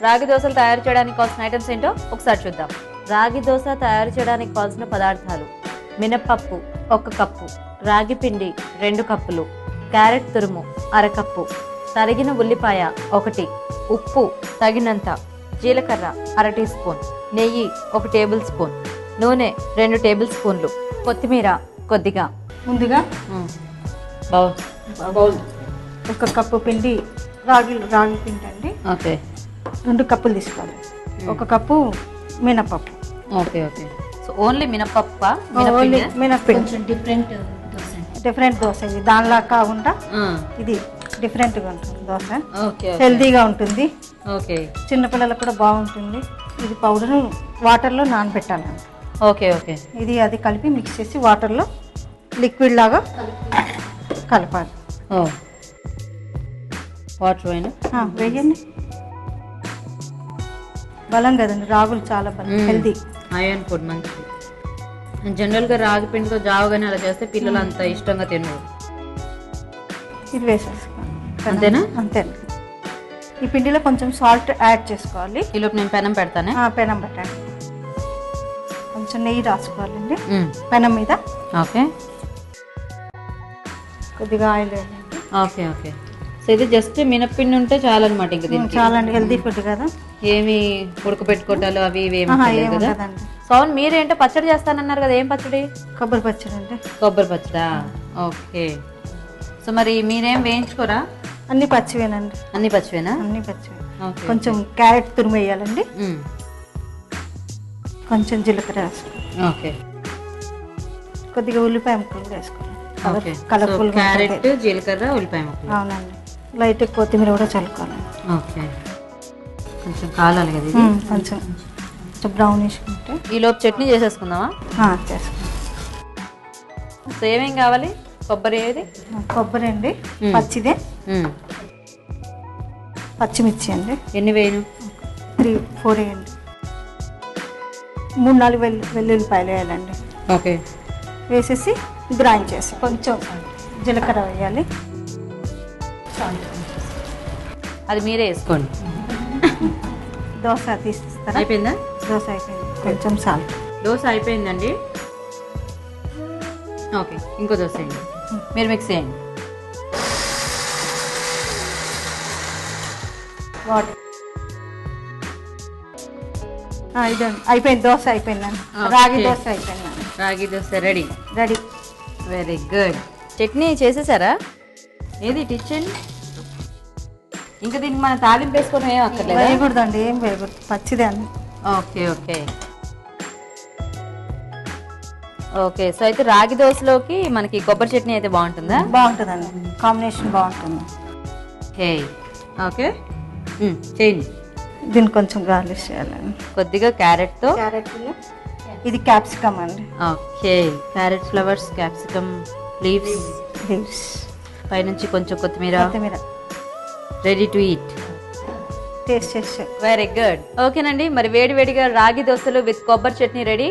రాగి దోశలు తయారు చేయడానికి కావాల్సిన ఐటమ్స్ ఏంటో ఒకసారి చూద్దాం. రాగి దోశ తయారు చేయడానికి కావాల్సిన పదార్థాలు: మినపప్పు 1 కప్పు, రాగి పిండి 2 కప్పులు, క్యారెట్ తురుము 1/2 కప్పు, తరిగిన ఉల్లిపాయ 1, ఉప్పు తగినంత, జీలకర్ర 1/2 టీ స్పూన్, నెయ్యి 1 టేబుల్ స్పూన్, నూనె 2 టేబుల్ స్పూన్లు, కొత్తిమీర కొద్దిగా. ముందుగా బౌల్ 1 కప్పు పిండి, రాగి పిండి అండి. ఓకే, 2 కప్పులు తీసుకోవాలి. 1 కప్పు మినపప్పు. Okay okay. సో ఓన్లీ మినపప్పు, మినప్పిండి. కొంచెం డిఫరెంట్ దోశ ఇది, దానిలా కాకుండా ఇది డిఫరెంట్గా ఉంటుంది దోశ. ఓకే, హెల్తీగా ఉంటుంది. ఓకే, చిన్నపిల్లలకు కూడా బాగుంటుంది. ఇది పౌడర్ వాటర్లో నానబెట్టాలండి. Okay okay. ఇది అది కలిపి మిక్స్ చేసి వాటర్లో లిక్విడ్ లాగా కలపాలి. వాటర్ వేయండి. బలం కదండి, రాగులు చాలా బలం, హెల్తీ. ఐరన్ ఫుడ్ మంచిది. జనరల్గా రాగి పిండితో జావగానే అలా చేస్తే పిల్లలు అంత ఇష్టంగా తినరు. ఇది వేసేసుకోండి. అంతేనా? అంతేనండి. ఈ పిండిలో కొంచెం సాల్ట్ యాడ్ చేసుకోవాలి. ఈలోపు నేను పెనం పెడతానే. పెనం పెట్టండి. కొంచెం నెయ్యి రాసుకోవాలండి పెనం మీద. ఓకే, కొద్దిగా ఆయిల్ వేయండి. Okay okay. సో ఇది జస్ట్ మినప్పిండి ఉంటే చాలన్నమాట. ఇంకా దీనికి చాలండి, హెల్తీ ఫుడ్ కదా. ఏమి ఉడకబెట్టుకోవటాలు అవి ఇవి ఏమి కదా. ఏముండదండి. సౌన్ మీరేంటో పచ్చడి చేస్తానన్నారు కదా, ఏం పచ్చడి? కొబ్బరి పచ్చడి అండి. కొబ్బరి పచ్చడా? ఓకే. సో మరి మీరేం వేయించుకోరా? అన్ని పచ్చివేనండి. అన్ని పచ్చివేనా? అన్ని పచ్చివే. కొంచెం క్యారెట్ తురుము వేయాలండి. కొంచెం జీలకర్ర వేసుకోవాలి. ఓకే. కొద్దిగా ఉల్లిపాయ ముక్కలు వేసుకోవాలి. ఓకే. కలర్ఫుల్ క్యారెట్, జీలకర్ర, ఉల్లిపాయ ముక్కలు. అవునండి. లైట్ కొత్తిమీర కూడా చల్లుకోవాలి. ఓకే. కొంచెం కాలాలి కదా ఇది. కొంచెం బ్రౌనిష్ ఉంటే. ఈలోపు చట్నీ చేసేసుకుందామా? చేసుకుందాం. సో ఏమేం కావాలి? కొబ్బరి ఏది? కొబ్బరి అండి, పచ్చిదే. పచ్చిమిర్చి అండి. ఎన్ని వేయను? 3-4 వేయండి. 3-4 వెల్లుల్లిపాయలు వేయాలండి. ఓకే. వేసేసి గ్రైండ్ చేసి కొంచెం జీలకర్ర వేయాలి. అది మీరే వేసుకోండి. దోశ తీసిస్తారా? అయిపోయిందా? దోశ అయిపోయింది. కొంచెం సాల్ట్. దోశ అయిపోయిందండి. ఓకే, ఇంకో దోశ వేయండి. మీరు మిక్స్ చేయండి. వాటర్. ఇదండి, అయిపోయింది. దోశ అయిపోయిందండి. రాగి దోశ అయిపోయిందండి. Ragi dosa ready. Very good. Chutney చేసేసారా? ఏది టిచెన్? ఇంకా దీనికి మనం తాలింపు వేసుకోవడం ఏం అక్కర్లేదు. వేయకూడదండి, ఏం వేయకూడదు, పచ్చిదే అండి. Okay okay okay. సో అయితే రాగి దోశలోకి మనకి కొబ్బరి చట్నీ అయితే బాగుంటుందా? బాగుంటుందండి, కాంబినేషన్ బాగుంటుంది. ఓకే, చేయండి. దీన్ని కొంచెం గార్లిష్ చేయాలండి. కొద్దిగా క్యారెట్తో. క్యారెట్, ఇది క్యాప్సికమ్ అండి. Okay, carrot flowers, capsicum leaves, పైనుంచి కొంచెం కొత్తిమీర. Ready to eat. టేస్ట్ చేసి. Very good. ఓకేనండి, మరి వేడివేడిగా రాగి దోశలు విత్ కొబ్బరి చట్నీ రెడీ.